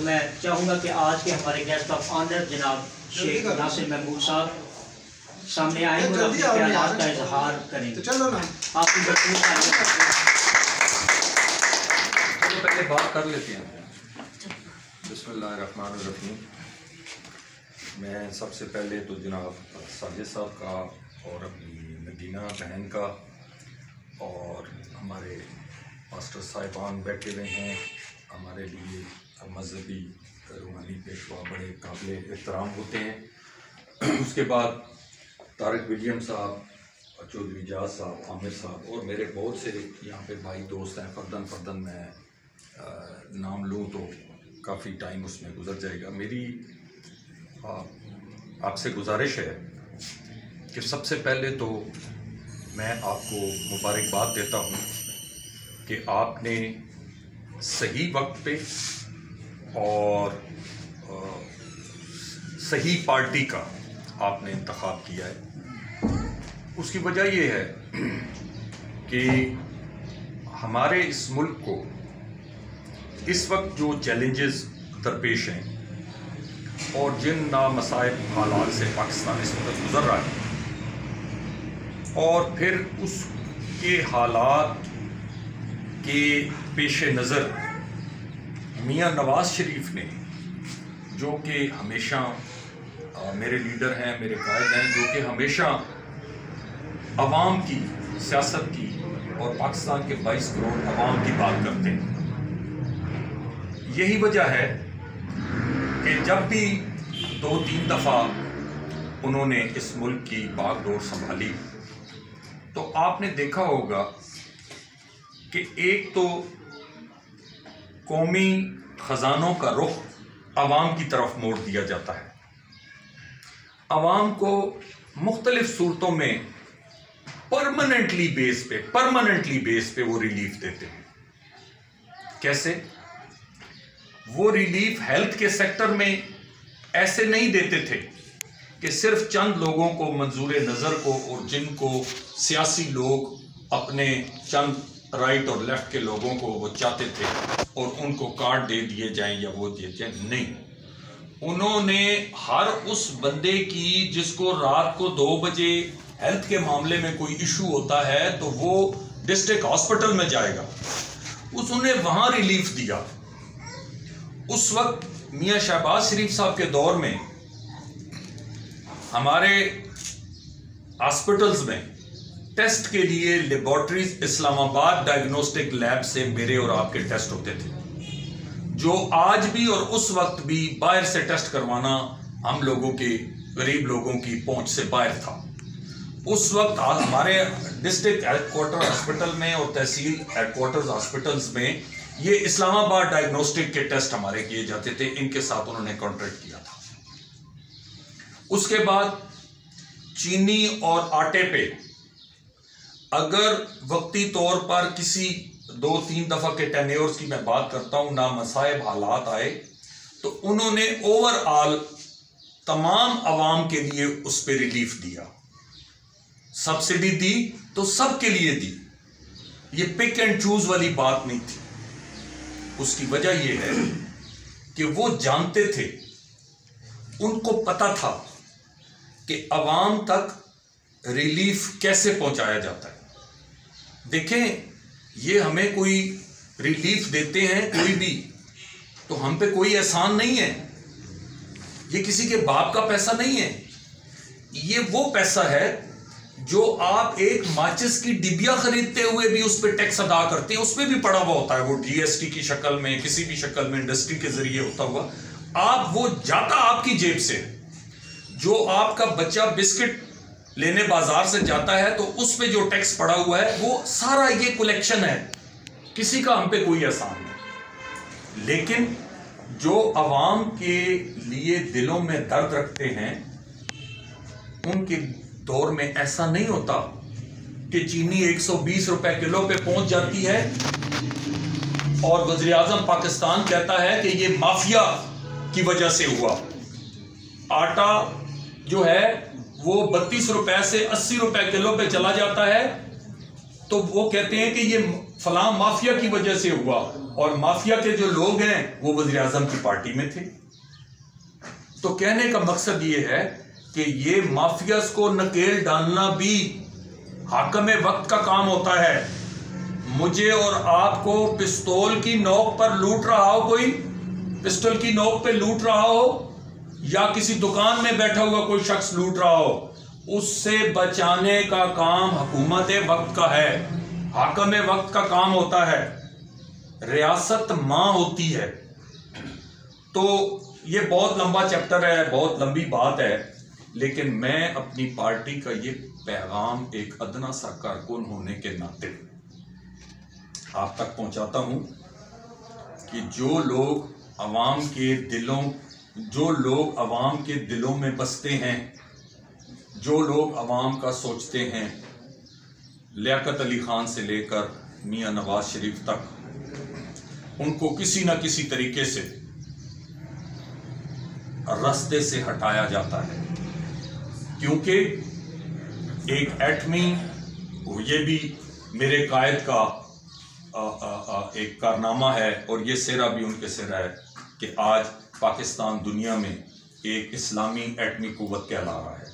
मैं चाहूँगा कि आज के हमारे गेस्ट ऑफ ऑनर जनाब शेख नासिर महमूद साहब सामने आए और अपने ख्यालात का इजहार करेंगे। चलो ना आप पहले बात कर लेते हैं। बिस्मिल्लाहिर्रहमानिर्रहीम। मैं सबसे पहले तो जनाब साजिद साहब का और अपनी नगीना बहन का और हमारे मास्टर साहिबान बैठे हुए हैं, हमारे लिए मजहबी रूहानी पेशवा बड़े काबिल एहतराम होते हैं। उसके बाद तारिक विलियम साहब, चौधरी जाज साहब, आमिर साहब और मेरे बहुत से यहाँ पे भाई दोस्त हैं। फ़र्दन मैं नाम लूँ तो काफ़ी टाइम उसमें गुजर जाएगा। मेरी आपसे गुजारिश है कि सबसे पहले तो मैं आपको मुबारकबाद देता हूँ कि आपने सही वक्त पे और सही पार्टी का आपने इंतखाब किया है। उसकी वजह ये है कि हमारे इस मुल्क को इस वक्त जो चैलेंजेस दरपेश हैं और जिन नामसाइब हालात से पाकिस्तान इस वक्त गुजर रहा है, और फिर उसके हालात के पेश नज़र मियाँ नवाज़ शरीफ ने, जो कि हमेशा मेरे लीडर हैं, मेरे कायद हैं, जो कि हमेशा अवाम की सियासत की और पाकिस्तान के 22 करोड़ अवाम की बात करते हैं। यही वजह है कि जब भी 2-3 दफ़ा उन्होंने इस मुल्क की बागडोर संभाली तो आपने देखा होगा कि एक तो कौमी ख़जानों का रुख अवाम की तरफ मोड़ दिया जाता है। अवाम को मुख्तलिफ सूरतों में परमानेंटली बेस पे वो रिलीफ देते हैं। कैसे? वो रिलीफ हेल्थ के सेक्टर में ऐसे नहीं देते थे कि सिर्फ चंद लोगों को मंजूर नज़र को, और जिनको सियासी लोग अपने चंद राइट और लेफ्ट के लोगों को वो चाहते थे और उनको कार्ड दे दिए जाएं या वो दिए जाएं। नहीं, उन्होंने हर उस बंदे की जिसको रात को 2 बजे हेल्थ के मामले में कोई इशू होता है तो वो डिस्ट्रिक्ट हॉस्पिटल में जाएगा, उसने वहाँ रिलीफ दिया। उस वक्त मियाँ शहबाज शरीफ साहब के दौर में हमारे हॉस्पिटल्स में टेस्ट के लिए लेबॉर्ट्रीज इस्लामाबाद डायग्नोस्टिक लैब से मेरे और आपके टेस्ट होते थे, जो आज भी और उस वक्त भी बाहर से टेस्ट करवाना हम लोगों के गरीब लोगों की पहुंच से बाहर था। उस वक्त हमारे डिस्ट्रिक्ट हेडक्वार्टर हॉस्पिटल में और तहसील हेडक्वार्टर्स हॉस्पिटल्स में ये इस्लामाबाद डायग्नोस्टिक के टेस्ट हमारे किए जाते थे। इनके साथ उन्होंने कॉन्ट्रैक्ट किया था। उसके बाद चीनी और आटे पे अगर वक्ती तौर पर किसी 2-3 दफा के टेन्योर्स की मैं बात करता हूं, ना मसाइब हालात आए तो उन्होंने ओवरऑल तमाम अवाम के लिए उस पर रिलीफ दिया। सब्सिडी दी तो सबके लिए दी, ये पिक एंड चूज वाली बात नहीं थी। उसकी वजह यह है कि वो जानते थे, उनको पता था कि अवाम तक रिलीफ कैसे पहुंचाया जाता है। देखें, ये हमें कोई रिलीफ देते हैं कोई भी, तो हम पे कोई एहसान नहीं है। ये किसी के बाप का पैसा नहीं है, ये वो पैसा है जो आप एक माचिस की डिबिया खरीदते हुए भी उस पर टैक्स अदा करते हैं, उस पर भी पड़ा हुआ होता है, वो जीएसटी की शक्ल में, किसी भी शक्ल में, इंडस्ट्री के जरिए होता हुआ। आप वो जाता आपकी जेब से। जो आपका बच्चा बिस्किट लेने बाजार से जाता है तो उस पे जो टैक्स पड़ा हुआ है वो सारा ये कलेक्शन है, किसी का हम पे कोई एहसान नहीं। लेकिन जो अवाम के लिए दिलों में दर्द रखते हैं, उनके दौर में ऐसा नहीं होता कि चीनी 120 रुपए किलो पे पहुंच जाती है और वज़ीर आज़म पाकिस्तान कहता है कि ये माफिया की वजह से हुआ। आटा जो है वो 32 रुपए से 80 रुपए किलो पे चला जाता है तो वो कहते हैं कि ये फलां माफिया की वजह से हुआ, और माफिया के जो लोग हैं वो वज़ीर आज़म की पार्टी में थे। तो कहने का मकसद ये है कि ये माफियास को नकेल डालना भी हाकम वक्त का काम होता है। मुझे और आपको पिस्तौल की नोक पर लूट रहा हो, कोई पिस्टल की नोक पे लूट रहा हो, या किसी दुकान में बैठा हुआ कोई शख्स लूट रहा हो, उससे बचाने का काम हुकूमत वक्त का है, हाकम वक्त का काम होता है। रियासत मां होती है। तो ये बहुत लंबा चैप्टर है, बहुत लंबी बात है, लेकिन मैं अपनी पार्टी का ये पैगाम एक अदना सा कारकुन होने के नाते आप तक पहुंचाता हूं कि जो लोग अवाम के दिलों में बसते हैं, जो लोग अवाम का सोचते हैं, लियाकत अली खान से लेकर मियां नवाज शरीफ तक, उनको किसी न किसी तरीके से रास्ते से हटाया जाता है। क्योंकि एक एटमी, ये भी मेरे कायद का एक कारनामा है, और ये सिरा भी उनके सिरा है कि आज पाकिस्तान दुनिया में एक इस्लामी एटमी कुव्वत कहला रहा है।